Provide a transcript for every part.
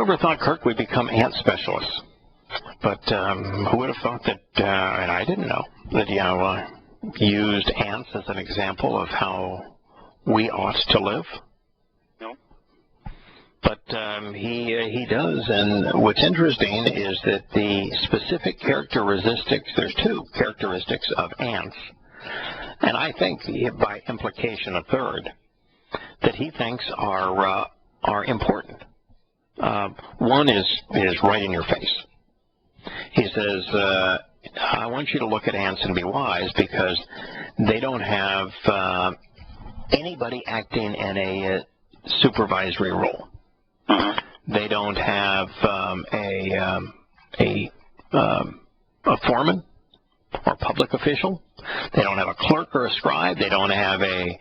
ever thought, Kirk, we'd become ant specialists? But who would have thought that, and I didn't know, that Yahowah used ants as an example of how we ought to live? No. But he does, and what's interesting is that the specific characteristics, there's two characteristics of ants, and I think by implication a third, that he thinks are important. One is right in your face. He says, I want you to look at ants and be wise because they don't have anybody acting in a supervisory role. They don't have a foreman or public official. They don't have a clerk or a scribe. They don't have a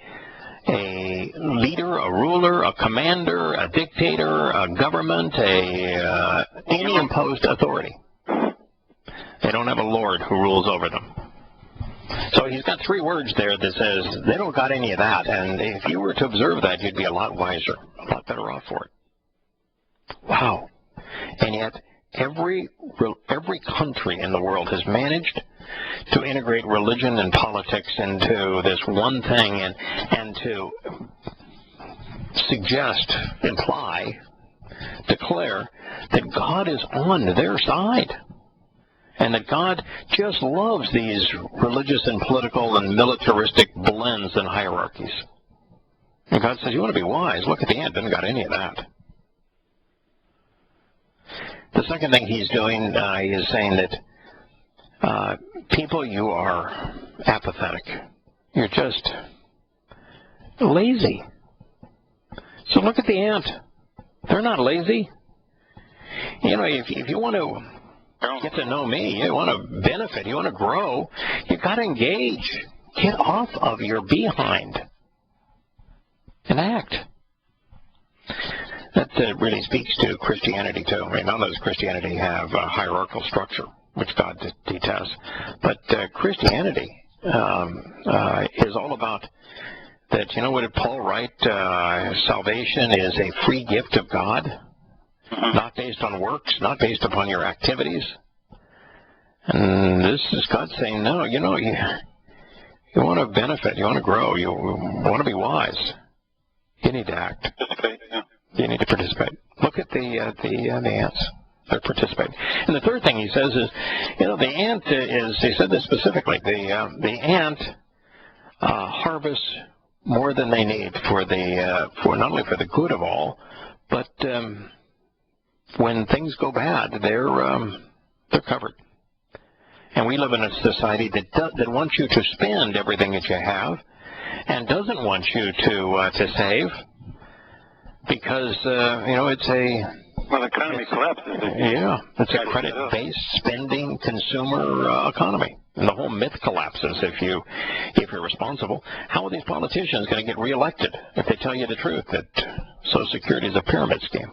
leader, a ruler, a commander, a dictator, a government, any imposed authority. They don't have a lord who rules over them. So he's got three words there that says they don't got any of that, and if you were to observe that, you'd be a lot wiser, a lot better off for it. Wow. And yet every country in the world has managed to integrate religion and politics into this one thing and to suggest, imply, declare that God is on their side and that God just loves these religious and political and militaristic blends and hierarchies. And God says, you want to be wise, look at the ant, doesn't got any of that. The second thing he's doing is saying that people, you are apathetic. You're just lazy. So look at the ant. They're not lazy. You know, if you want to get to know me, you want to benefit, you want to grow, you've got to engage. Get off of your behind and act. That really speaks to Christianity, too. I mean, none of those Christianity have a hierarchical structure, which God detests. But Christianity is all about that, you know, what did Paul write? Salvation is a free gift of God, not based on works, not based upon your activities. And this is God saying, no, you know, you want to benefit, you want to grow, you want to be wise. You need to act. You need to participate. Look at the ants. They're participating. And the third thing he says is, you know, the ant is, he said this specifically, the ant harvests more than they need for not only for the good of all, but when things go bad, they're covered. And we live in a society that wants you to spend everything that you have and doesn't want you to save. Because, you know, it's a... Well, the economy collapses. Yeah, it's a credit-based spending consumer economy. And the whole myth collapses if you're responsible. How are these politicians going to get reelected if they tell you the truth that Social Security is a pyramid scheme?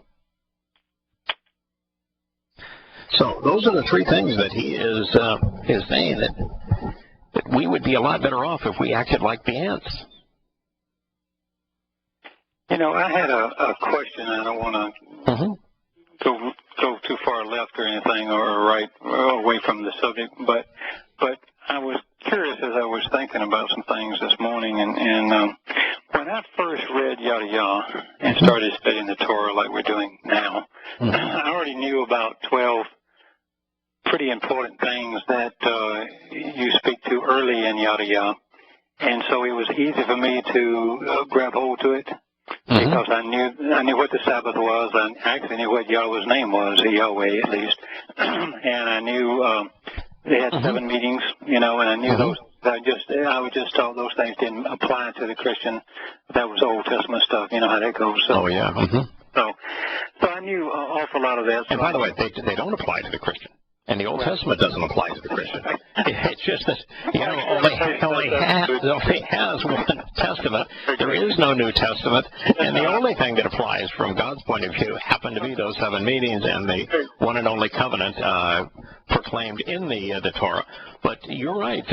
So those are the three things that he is saying, that we would be a lot better off if we acted like the ants. You know, I had a question. I don't want to go too far left or anything or right or away from the subject, but I was curious as I was thinking about some things this morning, and when I first read Yahowah and started studying the Torah like we're doing now, I already knew about 12 pretty important things that you speak to early in Yahowah, and so it was easy for me to grab hold to it. Because I knew what the Sabbath was. I actually knew what Yahweh's name was, Yahweh at least, and I knew they had 7 meetings, you know, and I knew those. I was just told those things didn't apply to the Christian. That was Old Testament stuff. You know how that goes. So, So I knew an awful lot of that. And by the way, they don't apply to the Christian. And the Old Testament doesn't apply to the Christian. It's just that, you know, only has one Testament. There is no New Testament. And the only thing that applies from God's point of view happened to be those 7 meetings and the one and only covenant proclaimed in the Torah. But you're right.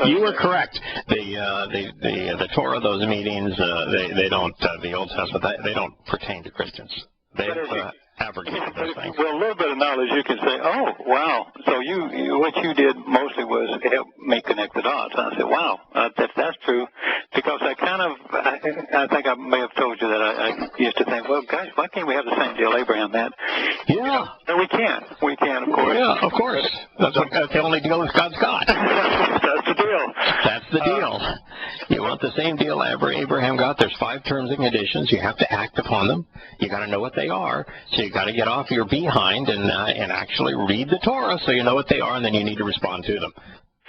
You were correct. The Torah, those meetings, they don't, the Old Testament, they don't pertain to Christians. abrogate those things. Well, a little bit of knowledge, you can say, oh, wow. So what you did mostly was help me connect the dots. And I said, wow, if that's true, because I think I may have told you that I used to think, well, gosh, why can't we have the same deal Abraham had? Yeah. And we can. We can, of course. Yeah, of course. That's the only deal that God's got. That's the deal. That's the deal. You want the same deal Abraham got. There's 5 terms and conditions. You have to act upon them. You got to know what they are. So you got to get off your behind and actually read the Torah so you know what they are, and then you need to respond to them.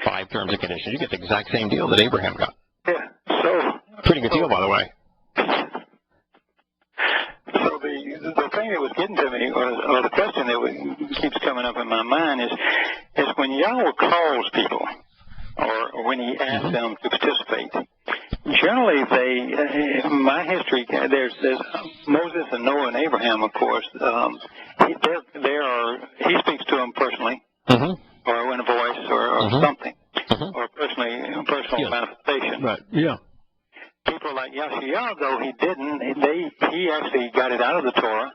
5 terms and conditions. You get the exact same deal that Abraham got. Yeah. So pretty good deal, by the way. So the thing that was getting to me, or the question that keeps coming up in my mind is when Yahowah calls people, or when he asks them to participate, generally my history, there's Moses and Noah and Abraham, of course, he speaks to them personally, or in a voice, or something, or personal manifestation. Right, yeah. People like Yahowah, though he didn't, he actually got it out of the Torah,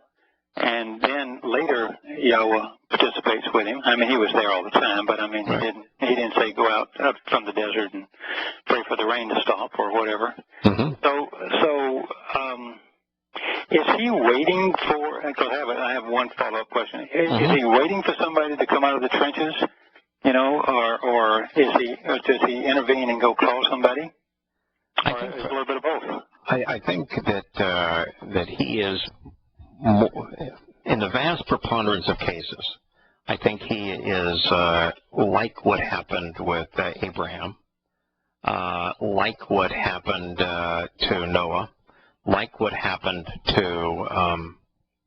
and then later Yahowah participates with him. I mean, he was there all the time, but I mean, right. he didn't say go out from the desert and pray for the rain to stop or whatever. So is he waiting for? Because I have one follow-up question. Is he waiting for somebody to come out of the trenches, or does he intervene and go call somebody? I think a little bit of both. I think that he is, in the vast preponderance of cases, I think he is like what happened with Abraham, like what happened to Noah, like what happened to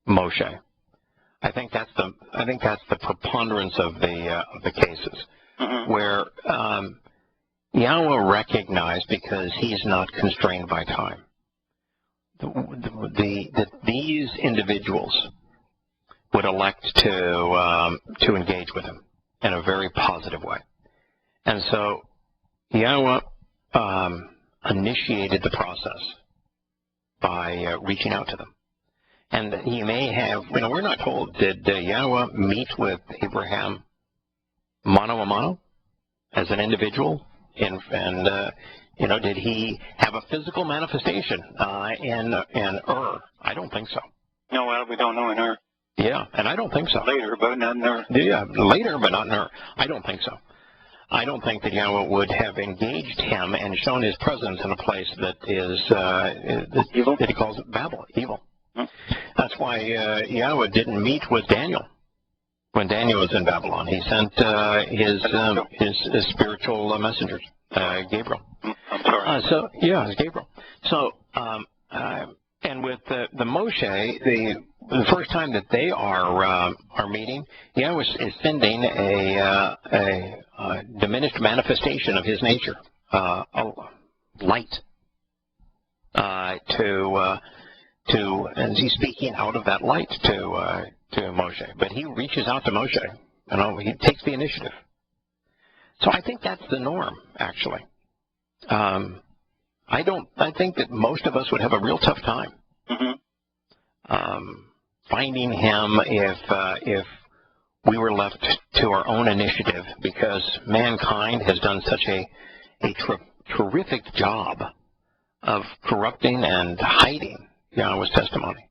Moshe. I think that's the preponderance of the cases where. Yahowah recognized, because he's not constrained by time, that these individuals would elect to engage with him in a very positive way. And so Yahowah initiated the process by reaching out to them. And he may have, we're not told, did Yahowah meet with Abraham mano a mano as an individual? And did he have a physical manifestation in Ur? I don't think so. No, well, we don't know in Ur. Yeah, and I don't think so. Later, but not in Ur. Yeah, later, but not in Ur. I don't think so. I don't think that Yahowah would have engaged him and shown his presence in a place that is evil, that he calls it Babel, evil. That's why Yahowah didn't meet with Daniel. When Daniel was in Babylon, he sent his spiritual messengers, Gabriel. I'm sorry. It's Gabriel. So, and with the Moshe, the first time that they are meeting, Yahowah is sending a diminished manifestation of his nature, a light, and he's speaking out of that light to Moshe, but he reaches out to Moshe. He takes the initiative. So I think that's the norm, actually. I think that most of us would have a real tough time finding him if we were left to our own initiative, because mankind has done such a terrific job of corrupting and hiding Yahowah's testimony,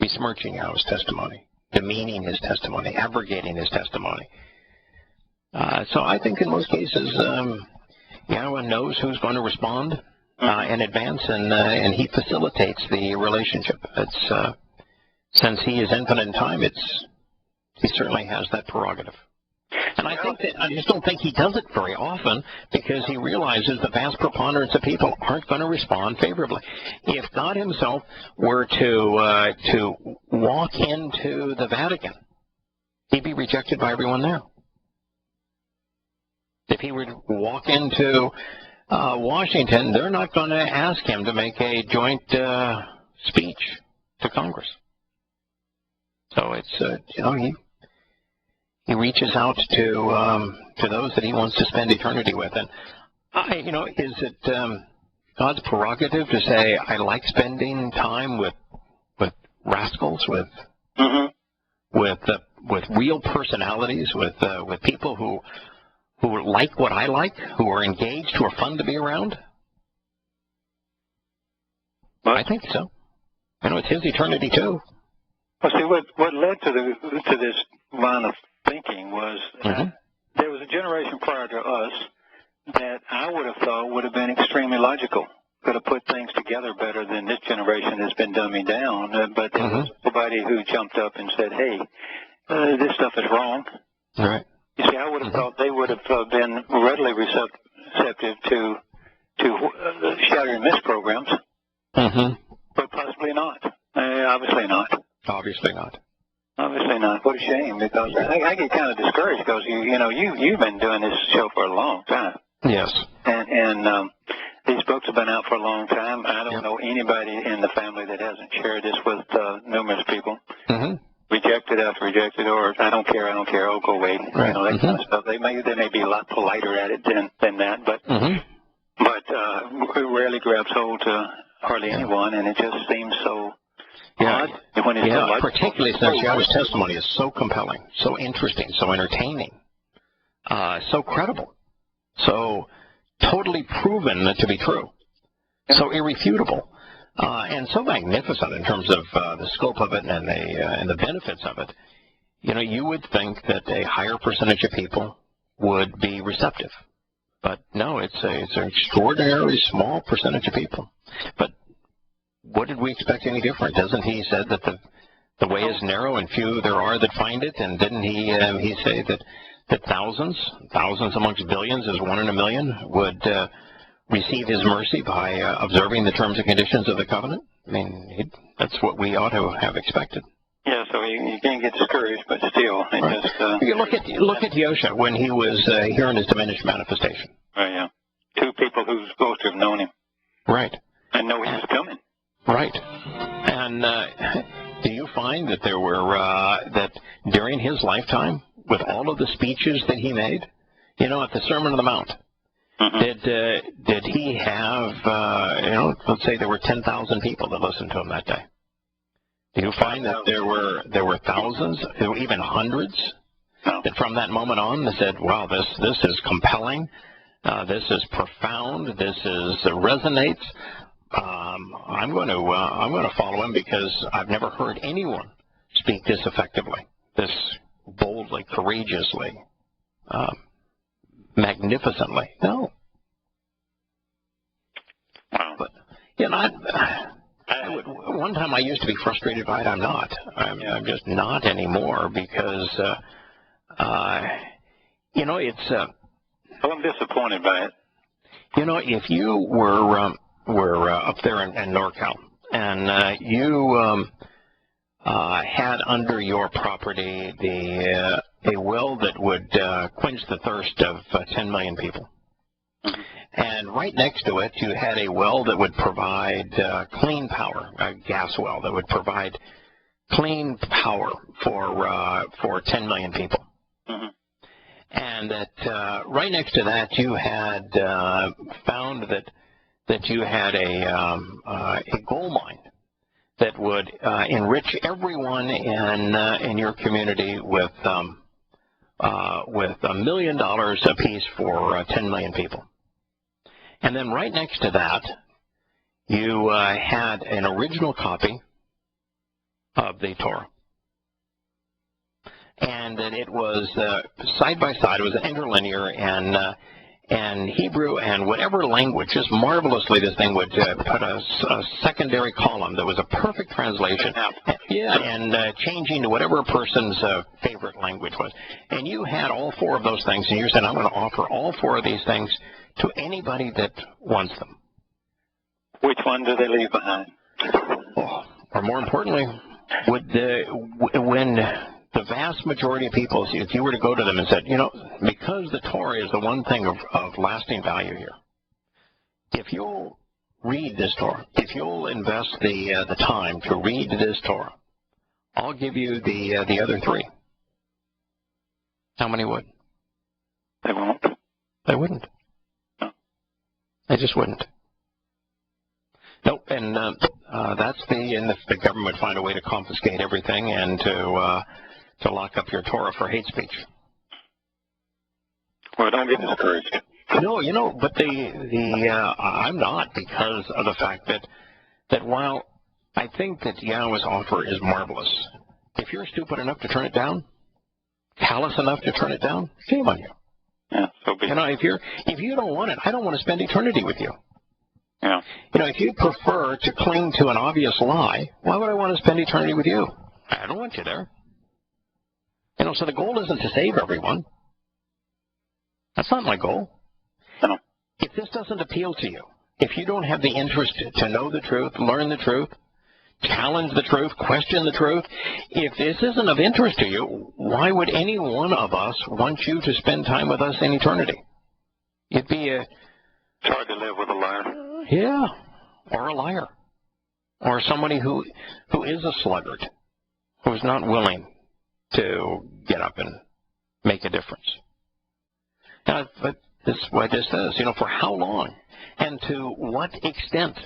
besmirching Yahowah's testimony, demeaning his testimony, abrogating his testimony. So I think in most cases, Yahowah knows who's going to respond in advance, and he facilitates the relationship. Since he is infinite in time, he certainly has that prerogative. And I just don't think he does it very often, because he realizes the vast preponderance of people aren't going to respond favorably. If God himself were to walk into the Vatican, he'd be rejected by everyone there. If he were to walk into Washington, they're not going to ask him to make a joint speech to Congress. So it's he reaches out to those that he wants to spend eternity with. And is it God's prerogative to say, I like spending time with rascals, with with real personalities, with people who like what I like, who are engaged, who are fun to be around? Well, I think so. It's his eternity too. Well, see, what led to this line of thinking was there was a generation prior to us that I would have thought would have been extremely logical, could have put things together better than this generation has been dumbing down. But there was somebody who jumped up and said, "Hey, this stuff is wrong." All right. You see, I would have thought they would have been readily receptive to Shattering Myths programs, but possibly not. Obviously not. Obviously not. Obviously not. What a shame, because I get kind of discouraged because you've been doing this show for a long time. Yes. And these books have been out for a long time. I don't know anybody in the family that hasn't shared this with numerous people. Rejected after rejected, or I don't care, oh, go away. Right. That kind of stuff. They may be a lot politer at it than that, but it rarely grabs hold to hardly anyone, and it just seems so odd when it's so particularly since Yahweh's testimony is so compelling, so interesting, so entertaining, so credible, so totally proven to be true, so irrefutable. And so magnificent in terms of the scope of it and the benefits of it. You would think that a higher percentage of people would be receptive, but no, it's an extraordinarily small percentage of people. But what did we expect any different? Doesn't he said that the way is narrow and few there are that find it? And didn't he say that thousands amongst billions, as 1 in a million, would receive his mercy by observing the terms and conditions of the covenant? I mean, that's what we ought to have expected. Yeah, so you can't get discouraged, but still, it just... You look at Yosha when he was here in his diminished manifestation. Right, yeah. 2 people who were supposed to have known him. Right. And know he was coming. Right. And do you find that there were, that during his lifetime, with all of the speeches that he made, at the Sermon on the Mount, did he have, let's say there were 10,000 people that listened to him that day? Do you find that there were thousands, even hundreds, that from that moment on they said, wow, this is compelling, this is profound, this resonates, I'm going to follow him because I've never heard anyone speak this effectively, this boldly, courageously, magnificently. No. But one time I used to be frustrated by it. I'm not. I'm just not anymore because it's. Well, I'm disappointed by it. If you were up there in NorCal and you had under your property a well that would quench the thirst of 10 million people. And right next to it, you had a well that would provide clean power, a gas well that would provide clean power for 10 million people. And that right next to that, you had found that you had a gold mine that would enrich everyone in your community with $1 million apiece for 10 million people. And then right next to that, you had an original copy of the Torah. And that it was side by side. It was interlinear and Hebrew and whatever language. Just marvelously, this thing would put a secondary column that was a perfect translation. And changing to whatever a person's favorite language was. And you had all 4 of those things, and you said, I'm going to offer all 4 of these things to anybody that wants them. Which one do they leave behind? Or more importantly, when the vast majority of people, if you were to go to them and said, because the Torah is the one thing of lasting value here, if you'll read this Torah, if you'll invest the time to read this Torah, I'll give you the other 3. How many would? They won't. They wouldn't. No. They just wouldn't. Nope, and that's the government would find a way to confiscate everything and to lock up your Torah for hate speech. Well, don't get discouraged. No, but I'm not, because of the fact that while I think that Yahowah's offer is marvelous, if you're stupid enough to turn it down, callous enough to turn it down, shame on you. Yeah, so be. If you don't want it, I don't want to spend eternity with you. Yeah. If you prefer to cling to an obvious lie, why would I want to spend eternity with you? I don't want you there. So the goal isn't to save everyone. That's not my goal. No. If this doesn't appeal to you, if you don't have the interest to know the truth, learn the truth, challenge the truth, question the truth, if this isn't of interest to you, why would any one of us want you to spend time with us in eternity? It'd be It's hard to live with a liar. Yeah, or a liar, or somebody who is a sluggard, who's not willing to get up and make a difference. But this is what this says, for how long and to what extent?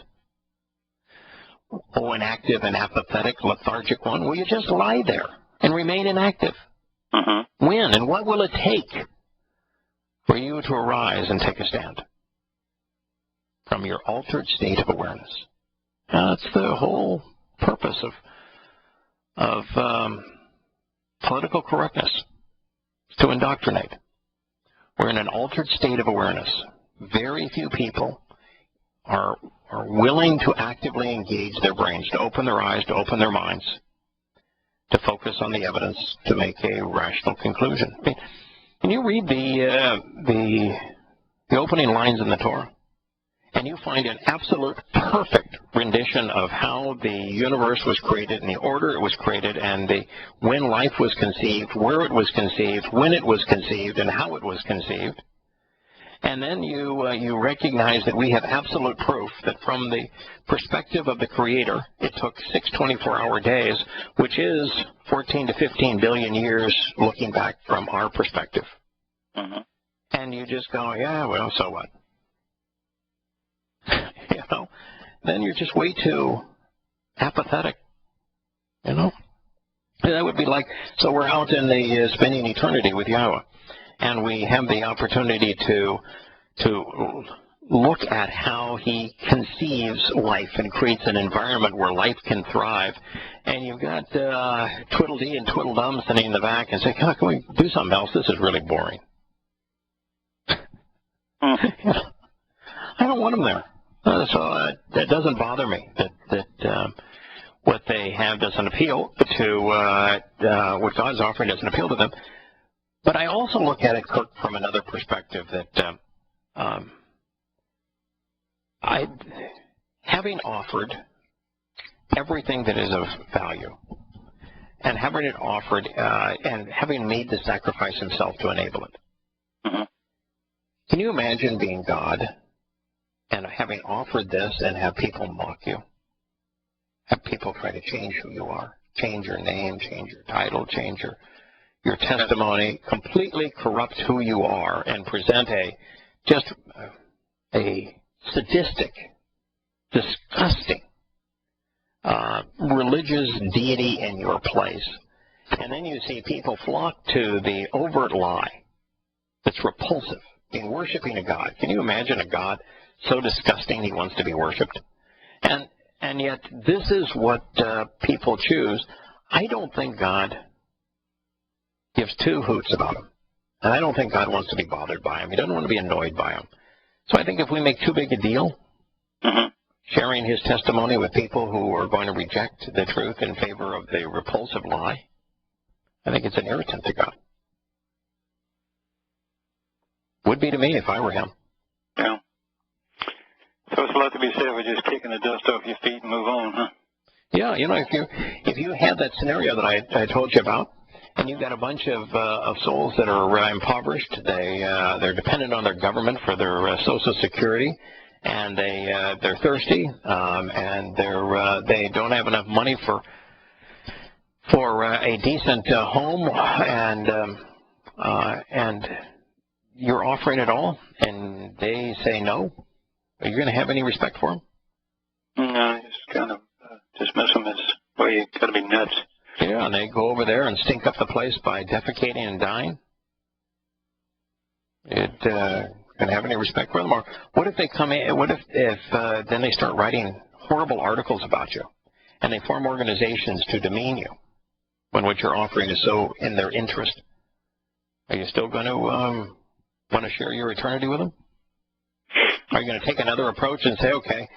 Oh, an active and apathetic, lethargic one, will you just lie there and remain inactive? When and what will it take for you to arise and take a stand from your altered state of awareness? That's the whole purpose of political correctness, to indoctrinate. We're in an altered state of awareness. Very few people are willing to actively engage their brains, to open their eyes, to open their minds, to focus on the evidence, to make a rational conclusion. Can you read the opening lines in the Torah? And you find an absolute perfect rendition of how the universe was created and the order it was created and when life was conceived, where it was conceived, when it was conceived, and how it was conceived. And then you recognize that we have absolute proof that from the perspective of the Creator, it took 6 24-hour days, which is 14 to 15 billion years looking back from our perspective. And you just go, yeah, well, so what? Then you're just way too apathetic. That would be like, so we're out in the spending eternity with Yahowah, and we have the opportunity to look at how he conceives life and creates an environment where life can thrive. And you've got Twiddledee and Twiddledum sitting in the back and say, can we do something else? This is really boring. I don't want them there. So that doesn't bother me that what they have doesn't appeal to what God's offering doesn't appeal to them. But I also look at it, Kirk, from another perspective that having offered everything that is of value and having it offered and having made the sacrifice himself to enable it. Can you imagine being God and having offered this and have people mock you? Have people try to change who you are, change your name, change your title, change your testimony, completely corrupt who you are and present a sadistic, disgusting, religious deity in your place. And then you see people flock to the overt lie that's repulsive in worshiping a God. Can you imagine a God so disgusting he wants to be worshipped? And yet this is what people choose. I don't think God gives two hoots about him. And I don't think God wants to be bothered by him. He doesn't want to be annoyed by him. So I think if we make too big a deal, sharing his testimony with people who are going to reject the truth in favor of the repulsive lie, I think it's an irritant to God. Would be to me if I were him. Yeah. So it's a lot to be said for just kicking the dust off your feet and move on, huh? Yeah, if you had that scenario that I told you about, and you've got a bunch of souls that are impoverished, they're dependent on their government for their Social Security, and they're thirsty, and they don't have enough money for a decent home, and you're offering it all, and they say no. Are you going to have any respect for them? No, just kind of dismiss them as, well, you got to be nuts. Yeah, and they go over there and stink up the place by defecating and dying. It can have any respect for them? Or what if they come in? What if then they start writing horrible articles about you, and they form organizations to demean you when what you're offering is so in their interest? Are you still going to want to share your eternity with them? Are you going to take another approach and say, okay,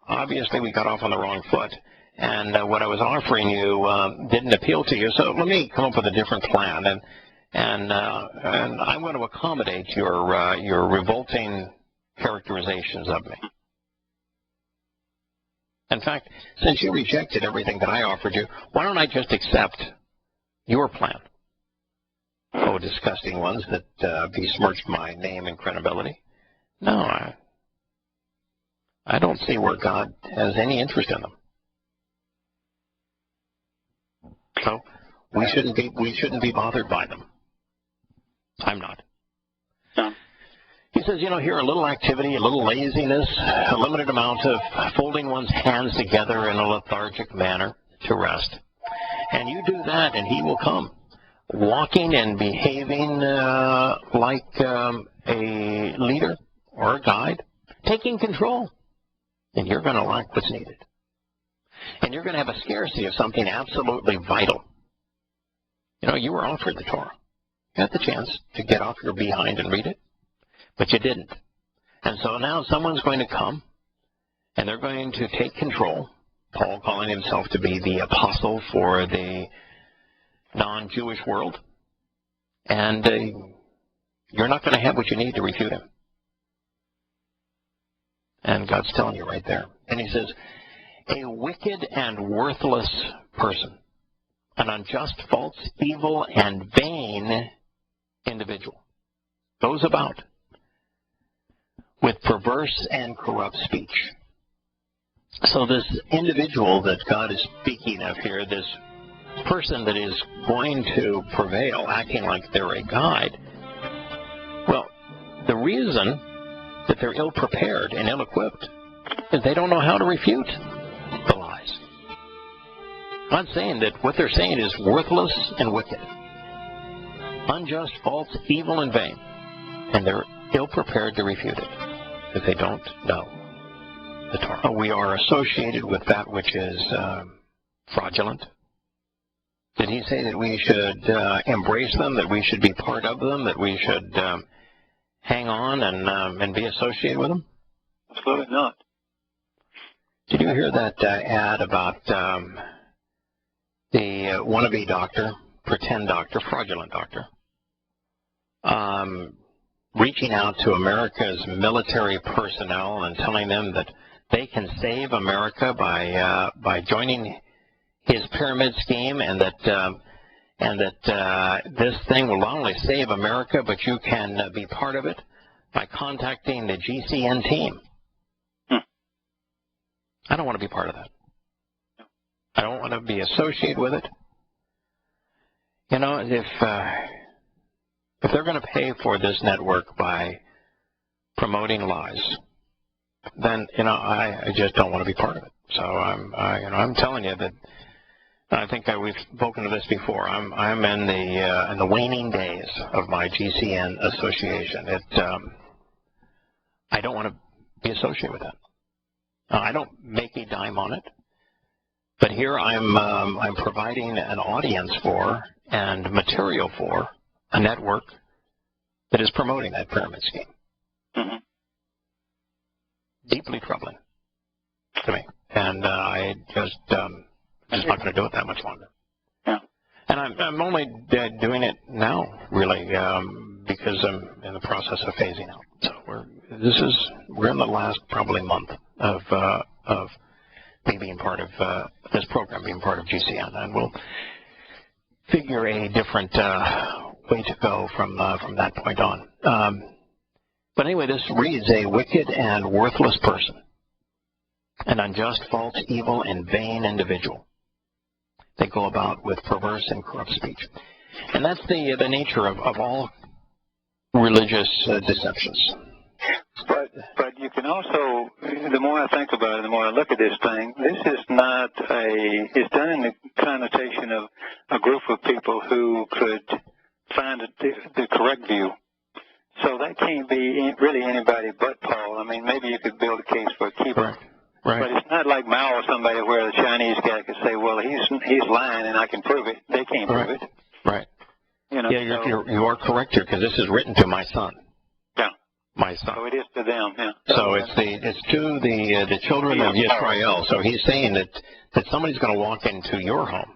obviously we got off on the wrong foot, and what I was offering you didn't appeal to you, so let me come up with a different plan, and I'm going to accommodate your revolting characterizations of me. In fact, since you rejected everything that I offered you, why don't I just accept your plan? Oh, disgusting ones that besmirched my name and credibility. No, I don't see where God has any interest in them. So we shouldn't be bothered by them. I'm not. No. He says, here, a little activity, a little laziness, a limited amount of folding one's hands together in a lethargic manner to rest. And you do that, and he will come, walking and behaving like a leader or a guide, taking control. And you're going to like what's needed. And you're going to have a scarcity of something absolutely vital. You were offered the Torah. You had the chance to get off your behind and read it, but you didn't. And so now someone's going to come, and they're going to take control. Paul calling himself to be the apostle for the non-Jewish world. And you're not going to have what you need to refute him. And God's telling you right there. And he says, a wicked and worthless person, an unjust, false, evil, and vain individual, goes about with perverse and corrupt speech. So this individual that God is speaking of here, this person that is going to prevail, acting like they're a guide, well, the reason that they're ill-prepared and ill-equipped is they don't know how to refute the lies. God's saying that what they're saying is worthless and wicked, unjust, false, evil, and vain, and they're ill-prepared to refute it because they don't know the Torah. We are associated with that which is fraudulent. Did he say that we should embrace them, that we should be part of them, that we should hang on and be associated with them? Absolutely not. Did you hear that ad about the wannabe doctor, pretend doctor, fraudulent doctor, reaching out to America's military personnel and telling them that they can save America by joining his pyramid scheme, and that this thing will not only save America, but you can be part of it by contacting the GCN team. I don't want to be part of that. I don't want to be associated with it. If they're going to pay for this network by promoting lies, then I just don't want to be part of it. So I'm telling you that I think we've spoken of this before. I'm in the waning days of my GCN association. I don't want to be associated with that. I don't make a dime on it, but here I'm providing an audience for and material for a network that is promoting that pyramid scheme. Mm-hmm. Deeply troubling to me, and I just I'm just not going to do it that much longer. Yeah. And I'm only doing it now, really, because I'm in the process of phasing out. So we're in the last probably month of me being part of this program, being part of GCN, and we'll figure a different way to go from that point on. But anyway, this reads, a wicked and worthless person, an unjust, false, evil, and vain individual. They go about with perverse and corrupt speech. And that's the nature of all religious deceptions. But But you can also, the more I think about it, the more I look at this thing, this is not it's done in the connotation of a group of people who could find the correct view. So that can't be really anybody but Paul. I mean, maybe you could build a case for a keeper. Right. But it's not like Mao or somebody where the Chinese guy could say, well, he's lying and I can prove it. They can't prove it. Right. You know, you are correct here, because this is written to my son. Yeah. My son. So it is to them, yeah. So it's to the children of Israel. So he's saying that somebody's going to walk into your home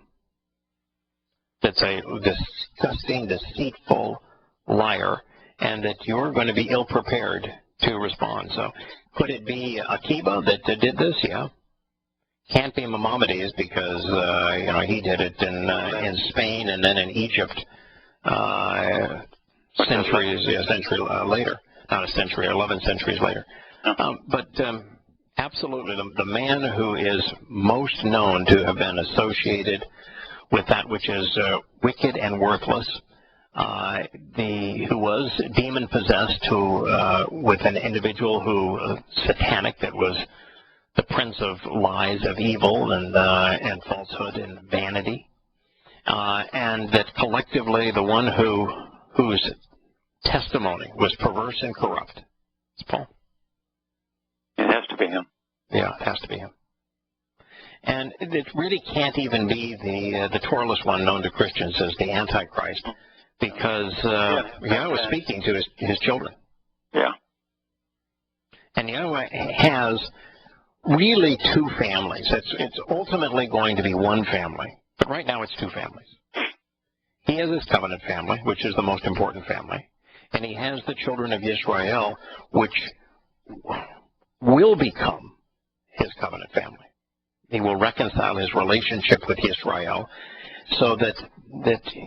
that's a disgusting, deceitful liar, and that you're going to be ill-prepared to respond. So could it be Akiba that did this? Yeah. Can't be Maimonides, because he did it in Spain and then in Egypt a century later. Not a century, 11 centuries later. But absolutely, the man who is most known to have been associated with that which is wicked and worthless, who was demon-possessed, with an individual who satanic, that was the prince of lies, of evil, and falsehood and vanity, and that collectively the one whose testimony was perverse and corrupt. It's Paul. It has to be him. Yeah, it has to be him. And it really can't even be the Torahless one known to Christians as the Antichrist, because Yahweh was speaking to his children. Yeah. And Yahweh has really two families. It's ultimately going to be one family, but right now it's two families. He has his covenant family, which is the most important family, and he has the children of Israel, which will become his covenant family. He will reconcile his relationship with Israel so that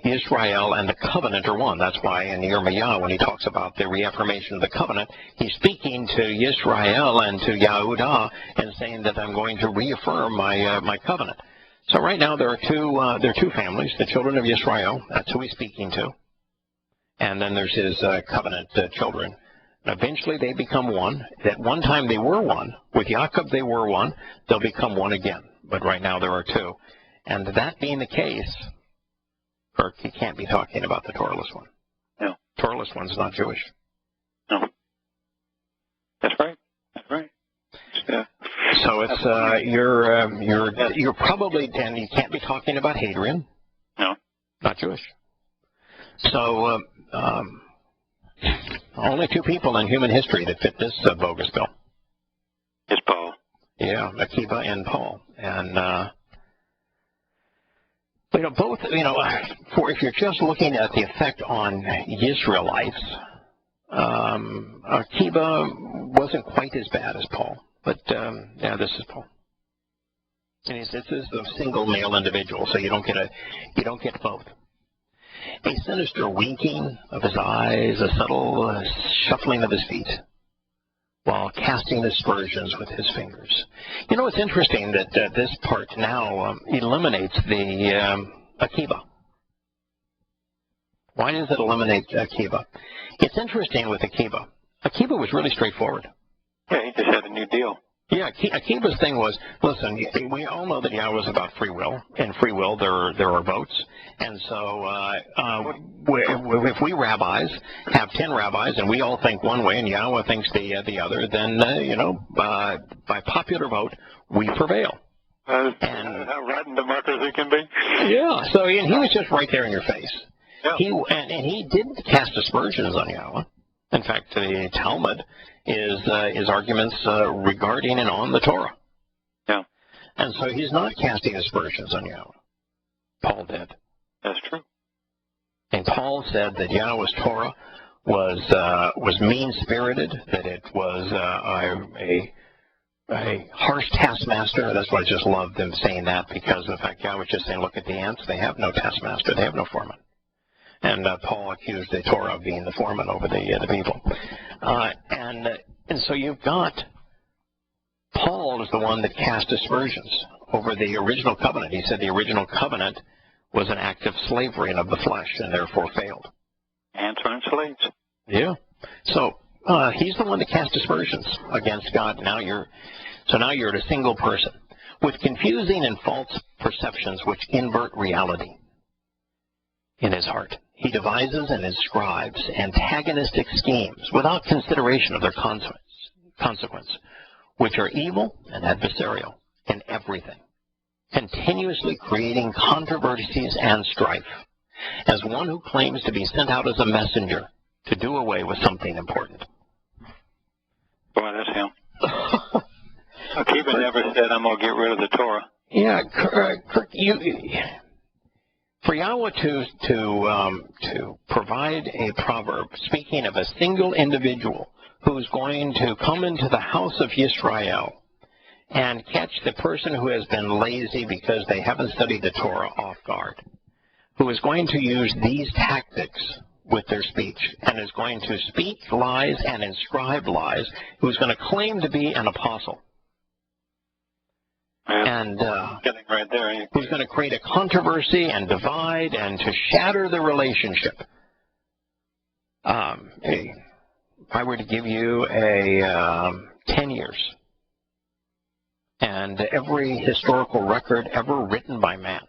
Israel and the covenant are one. That's why in Yirmiyahu, when he talks about the reaffirmation of the covenant, he's speaking to Israel and to Yahowah and saying that I'm going to reaffirm my covenant. So right now there are two families, the children of Israel. That's who he's speaking to. And then there's his covenant children. Eventually they become one. At one time they were one. With Jacob they were one. They'll become one again. But right now there are two. And that being the case, Kirk, he can't be talking about the Torahless one. No. Torahless one's not Jewish. No. That's right. That's right. Yeah. So it's you're probably, and you can't be talking about Hadrian. No. Not Jewish. So only two people in human history that fit this bogus bill. It's Paul. Yeah, Akiba and Paul. And both, if you're just looking at the effect on Israelites, Akiba wasn't quite as bad as Paul. But this is Paul. And this is a single male individual, so you don't get both. A sinister winking of his eyes, a subtle shuffling of his feet, while casting aspersions with his fingers. It's interesting that this part now eliminates the Akiba. Why does it eliminate Akiba? It's interesting with Akiba. Akiba was really straightforward. Yeah, he just had a new deal. Yeah, Akiba's thing was, listen, we all know that Yahweh is about free will. In free will, there are votes. And so if we rabbis have 10 rabbis and we all think one way and Yahweh thinks the other, then, by popular vote, we prevail. And how rotten democracy can be. Yeah, so and he was just right there in your face. Yeah. He didn't cast aspersions on Yahweh. In fact, the Talmud is arguments regarding and on the Torah. Yeah. And so he's not casting aspersions on Yahweh. Paul did. That's true. And Paul said that Yahweh's Torah was mean-spirited, that it was a harsh taskmaster. That's why I just love them saying that, because of the fact Yahweh was just saying, look at the ants. They have no taskmaster. They have no foreman. And Paul accused the Torah of being the foreman over the people. And so you've got Paul is the one that cast aspersions over the original covenant. He said the original covenant was an act of slavery and of the flesh, and therefore failed. Ants aren't slaves. Yeah. So he's the one that casts aspersions against God. Now you're a single person with confusing and false perceptions which invert reality in his heart. He devises and inscribes antagonistic schemes without consideration of their consequence, which are evil and adversarial in everything, continuously creating controversies and strife, as one who claims to be sent out as a messenger to do away with something important. Boy, that's him. Akiva never said, I'm going to get rid of the Torah. Yeah, Kirk, for Yahowah to provide a proverb speaking of a single individual who's going to come into the house of Yisrael and catch the person who has been lazy because they haven't studied the Torah off guard, who is going to use these tactics with their speech and is going to speak lies and inscribe lies, who's going to claim to be an apostle. And right there, who's going to create a controversy and divide and to shatter the relationship. If I were to give you 10 years and every historical record ever written by man,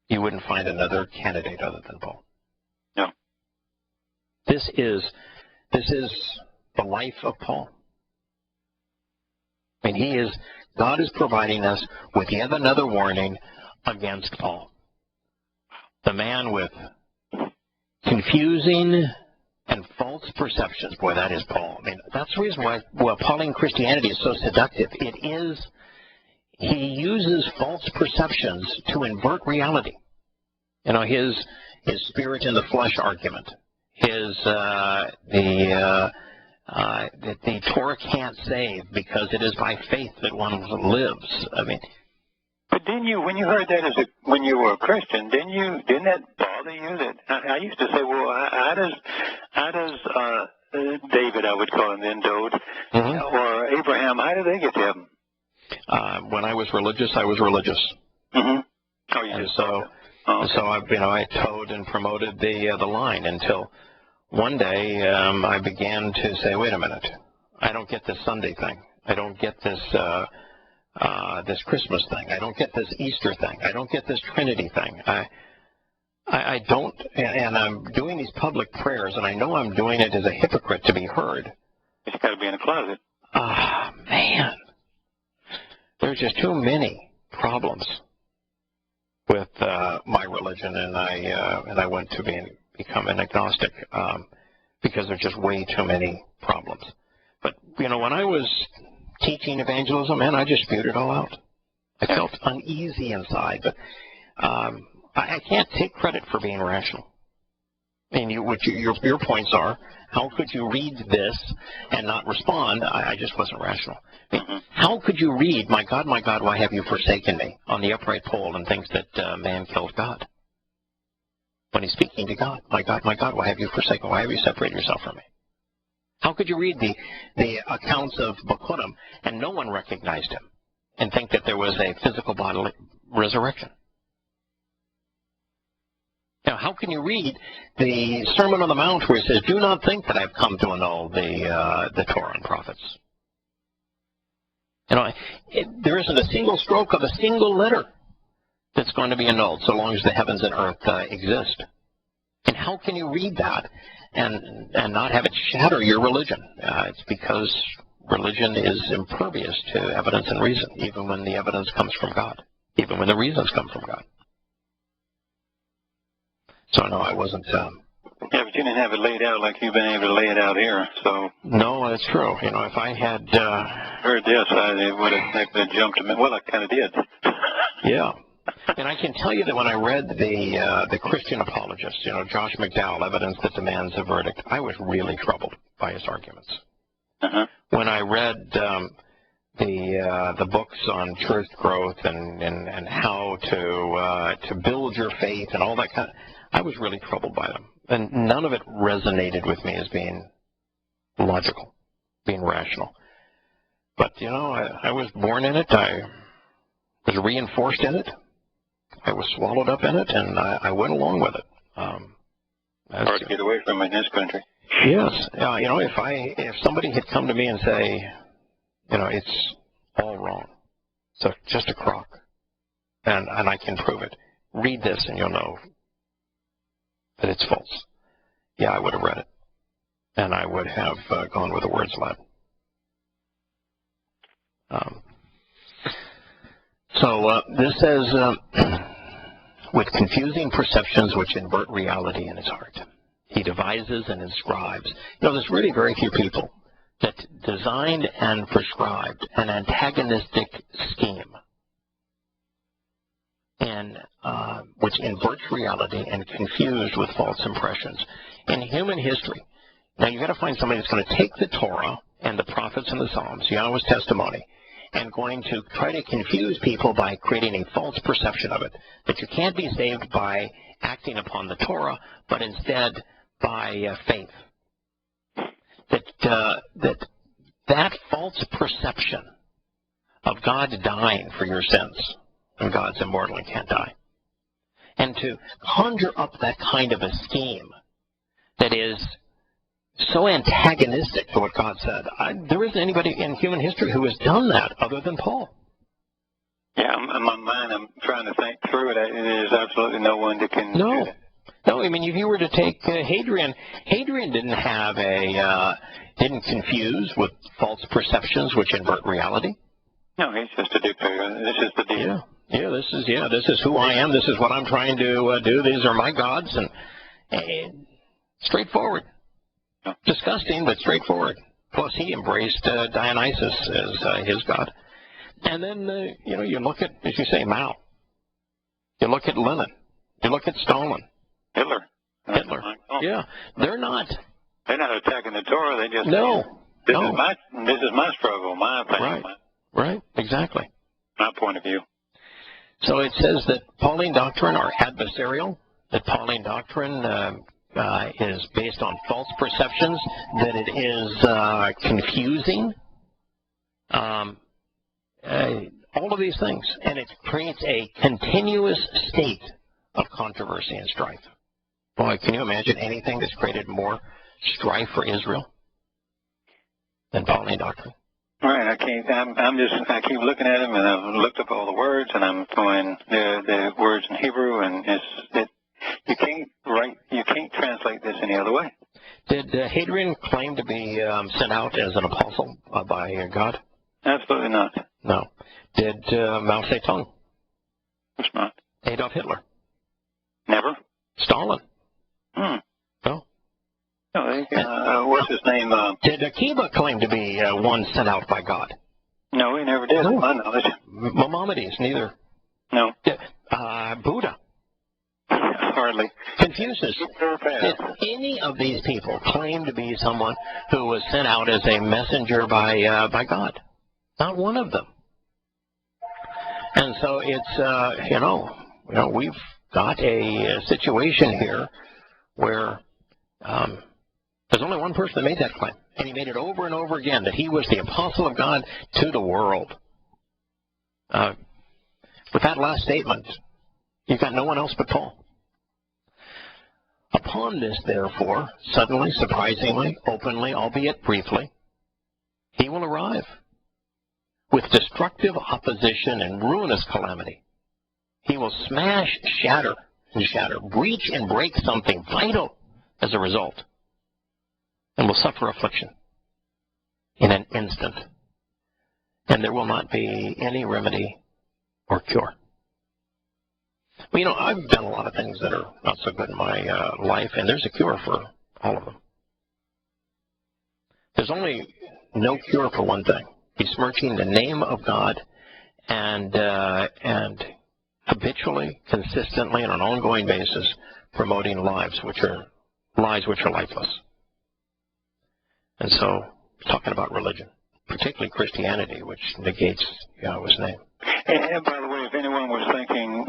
you wouldn't find another candidate other than Paul. No. This is the life of Paul. I mean, God is providing us with yet another warning against Paul. The man with confusing and false perceptions. Boy, that is Paul. I mean, that's the reason why Pauline Christianity is so seductive. He uses false perceptions to invert reality. You know, his spirit in the flesh argument, that the Torah can't save because it is by faith that one lives. I mean, but didn't you, when you heard that when you were a Christian, didn't that bother you? That I used to say, well, how does David, I would call him then, Dode, or Abraham, how did they get to heaven? When I was religious, I was religious. Mm-hmm. Oh, you and just so, and so I towed and promoted the line until one day I began to say, wait a minute, I don't get this Sunday thing. I don't get this this Christmas thing. I don't get this Easter thing. I don't get this Trinity thing. I don't, and I'm doing these public prayers, and I know I'm doing it as a hypocrite to be heard. It's got to be in a closet. Man, there's just too many problems with my religion, and I went to become an agnostic because there's just way too many problems. But you know, when I was teaching evangelism, man, I just spewed it all out. I felt uneasy inside, but I can't take credit for being rational. I mean, your points are, how could you read this and not respond? I just wasn't rational. I mean, how could you read, my God, why have you forsaken me, on the upright pole and thinks that man killed God? When he's speaking to God, my God, why have you forsaken me? Why have you separated yourself from me? How could you read the accounts of Bekurim and no one recognized him and think that there was a physical bodily resurrection? Now, how can you read the Sermon on the Mount where it says, do not think that I've come to annul the Torah and prophets? You know, there isn't a single stroke of a single letter that's going to be annulled so long as the heavens and earth exist. And how can you read that and not have it shatter your religion? It's because religion is impervious to evidence and reason, even when the evidence comes from God, even when the reasons come from God. So no, I wasn't. Yeah, but you didn't have it laid out like you've been able to lay it out here. So no, that's true. You know, if I had heard this, I would have jumped to me. Well, I kind of did. Yeah, and I can tell you that when I read the Christian apologists, you know, Josh McDowell, Evidence That Demands a Verdict, I was really troubled by his arguments. When I read the books on church growth and how to build your faith and all that kind of, I was really troubled by them. And none of it resonated with me as being logical, being rational. But, you know, I was born in it. I was reinforced in it. I was swallowed up in it, and I went along with it. Hard to get away from it in this country. Yes. If somebody had come to me and say, it's all wrong, so just a crock, and I can prove it. Read this and you'll know that it's false. Yeah, I would have read it, and I would have gone with the words led. This says, with confusing perceptions which invert reality in his heart, he devises and inscribes. There's really very few people that designed and prescribed an antagonistic scheme and which inverts reality and confused with false impressions in human history. Now, you've got to find somebody that's going to take the Torah and the prophets and the Psalms, Yahowah's testimony, and going to try to confuse people by creating a false perception of it, that you can't be saved by acting upon the Torah, but instead by faith. That false perception of God dying for your sins, and God's immortal and can't die, and to conjure up that kind of a scheme that is so antagonistic to what God said. There isn't anybody in human history who has done that other than Paul. Yeah, in my mind, I'm trying to think through it. There's absolutely no one that can do that. No, I mean, if you were to take Hadrian didn't confuse with false perceptions which invert reality. No, he's just a dictator. This is the deal. This is who I am. This is what I'm trying to do. These are my gods, and straightforward. Yeah. Disgusting, but straightforward. Plus, he embraced Dionysus as his god. And then, you look at, as you say, Mao. You look at Lenin. You look at Stalin. Hitler. Yeah, they're not attacking the Torah. They just This is my struggle, my opinion. Right, exactly. My point of view. So it says that Pauline doctrine are adversarial. That Pauline doctrine is based on false perceptions. That it is confusing. All of these things, and it creates a continuous state of controversy and strife. Boy, can you imagine anything that's created more strife for Israel than Pauline doctrine? Right. I keep looking at them, and I've looked up all the words, and I'm going the words in Hebrew, and you can't translate this any other way. Did Hadrian claim to be sent out as an apostle by God? Absolutely not. No. Did Mao Zedong? Of course not. Adolf Hitler? Never. Stalin? No. No. What's his name? Did Akiba claim to be one sent out by God? No, he never did. No. My knowledge. Maimonides, neither. No. Buddha? Hardly. Confucius? Did any of these people claim to be someone who was sent out as a messenger by God? Not one of them. And so it's, we've got a situation here where there's only one person that made that claim. And he made it over and over again, that he was the apostle of God to the world. With that last statement, you've got no one else but Paul. Upon this, therefore, suddenly, surprisingly, openly, albeit briefly, he will arrive with destructive opposition and ruinous calamity. He will smash, shatter, breach and break something vital as a result, and will suffer affliction in an instant. And there will not be any remedy or cure. Well, I've done a lot of things that are not so good in my life, and there's a cure for all of them. There's only no cure for one thing: besmirching the name of God and habitually, consistently, on an ongoing basis, promoting lives which are lifeless. And so, talking about religion, particularly Christianity, which negates Yahowah's name. And by the way, if anyone was thinking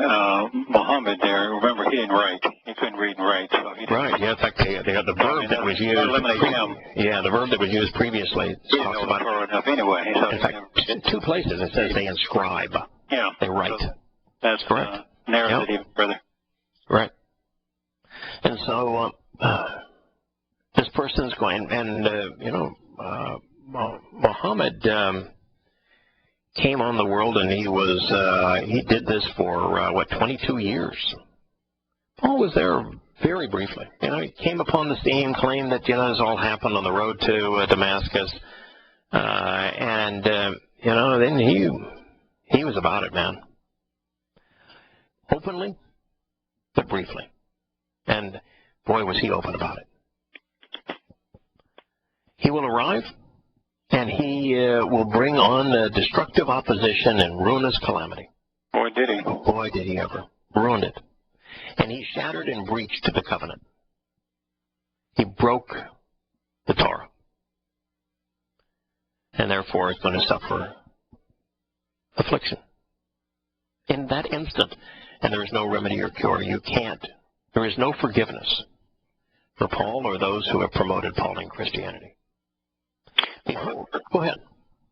Muhammad there, remember he didn't write. He couldn't read and write. So he right. Yeah. In fact, the verb that was used. The verb that was used previously talks about Torah enough anyway. So in fact, in two places it says they inscribe. Yeah. They write. So that's correct. Narrative even further. Right. And so this person's going, and Muhammad came on the world, and he did this for 22 years. Paul was there very briefly. He came upon the scene, claimed that this all happened on the road to Damascus, and then he was about it, man. Openly, but briefly, and boy, was he open about it. He will arrive, and he will bring on destructive opposition and ruinous calamity. Boy, did he. Boy, did he ever. Ruined it. And he shattered and breached the covenant. He broke the Torah. And therefore is going to suffer affliction. In that instant, and there is no remedy or cure. You can't. There is no forgiveness for Paul or those who have promoted Pauline Christianity. Go ahead.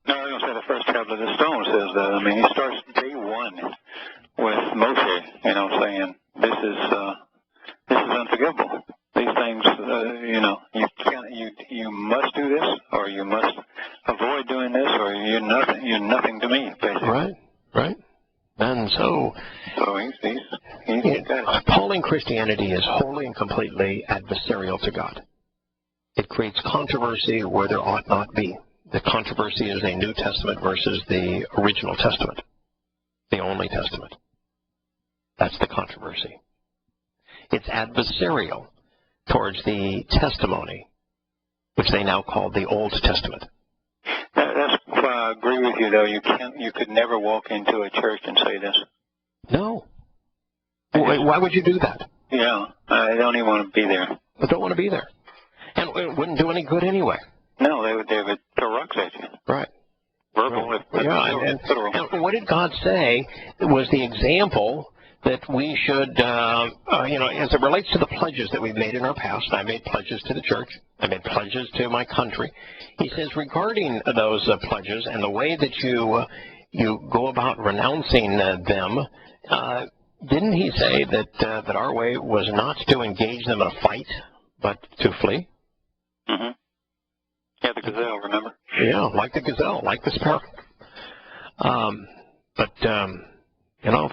No, I was going to say the first tablet of stone says that. I mean, he starts day one with Moshe, saying this is unforgivable. These things, you must do this, or you must avoid doing this, or you're nothing to me, basically. Right. And so Pauline Christianity is wholly and completely adversarial to God. It creates controversy where there ought not be. The controversy is a New Testament versus the original Testament, the only Testament. That's the controversy. It's adversarial towards the testimony, which they now call the Old Testament. That's why I agree with you, though. You could never walk into a church and say this. No. Why would you do that? Yeah, I don't even want to be there. I don't want to be there. And it wouldn't do any good anyway. No, they would throw rocks at you. Right. Verbal. Right. And what did God say was the example that we should, as it relates to the pledges that we've made in our past. I made pledges to the church. I made pledges to my country. He says regarding those pledges and the way that you go about renouncing them, didn't he say that our way was not to engage them in a fight, but to flee? Mm-hmm. Yeah, the gazelle, remember? Yeah, like the gazelle, like the sparrow.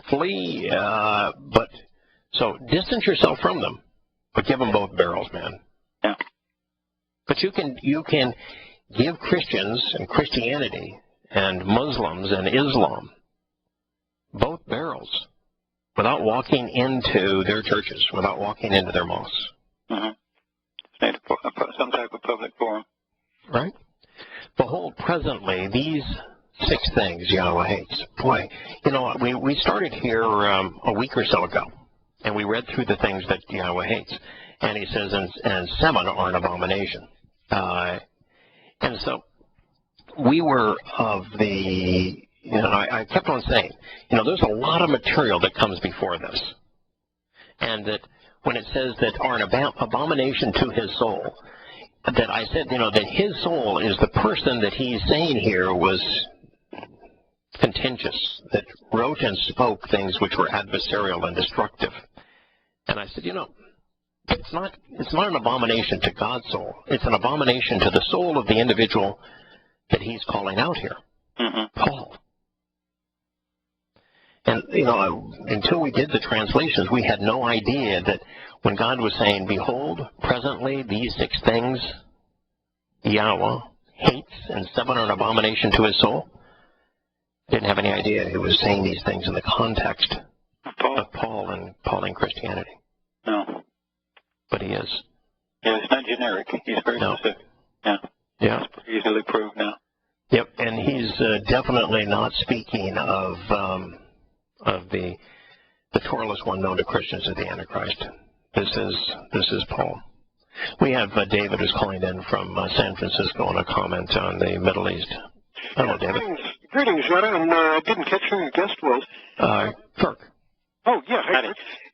Flee, so distance yourself from them, but give them both barrels, man. Yeah. But you can give Christians and Christianity and Muslims and Islam both barrels without walking into their churches, without walking into their mosques. Mm-hmm. Some type of public forum. Right? Behold, presently, these 6 things Yahowah hates. Boy, we started here a week or so ago, and we read through the things that Yahowah hates. And he says, and 7 are an abomination. And so we were of the, I kept on saying, there's a lot of material that comes before this. And that when it says that are an abomination to his soul, that I said, that his soul is the person that he's saying here was contentious, that wrote and spoke things which were adversarial and destructive. And I said, it's not an abomination to God's soul. It's an abomination to the soul of the individual that he's calling out here, Paul. And, until we did the translations, we had no idea that when God was saying, behold, presently these 6 things Yahowah hates, and 7 are an abomination to his soul, didn't have any idea he was saying these things in the context of Paul and Pauline Christianity. No. But he is. Yeah, it's not generic. He's very specific. Yeah. Yeah. It's pretty easily proved now. Yep, and he's definitely not speaking of the Torahless one known to Christians as the Antichrist. This is Paul. We have David who's calling in from San Francisco on a comment on the Middle East. Hello, David. Greetings, Shattering. I didn't catch who your guest was. Kirk. Oh, yeah.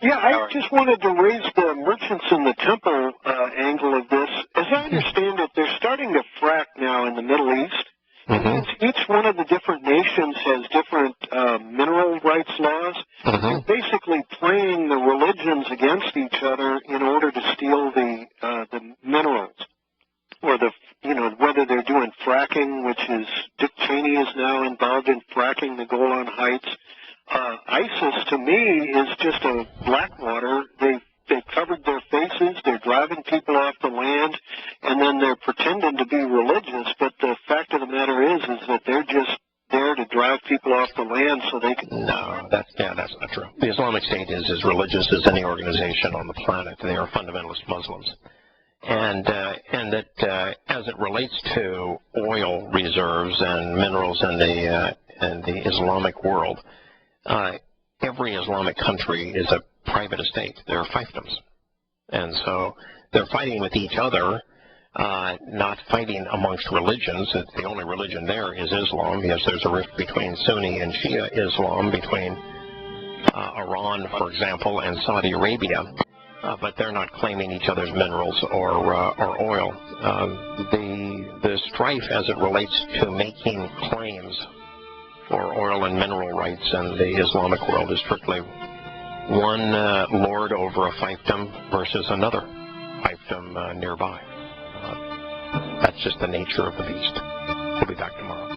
I just wanted to raise the merchants in the temple angle of this. As I understand it, they're starting to frack now in the Middle East. And since each one of the different nations has different mineral rights laws, they're basically playing the religions against each other in order to steal the minerals. driving people off the land, and then they're pretending to be religious, but the fact of the matter is that they're just there to drive people off the land so they can... No, that's not true. The Islamic State is as religious as any organization on the planet. They are fundamentalist Muslims. And that as it relates to oil reserves and minerals in the Islamic world, every Islamic country is a private estate. There are fiefdoms. And so they're fighting with each other, not fighting amongst religions. The only religion there is Islam, because there's a rift between Sunni and Shia Islam, between Iran, for example, and Saudi Arabia. But they're not claiming each other's minerals or oil. The strife as it relates to making claims for oil and mineral rights in the Islamic world is strictly one lord over a fiefdom versus another fiefdom nearby. That's just the nature of the beast. We'll be back tomorrow.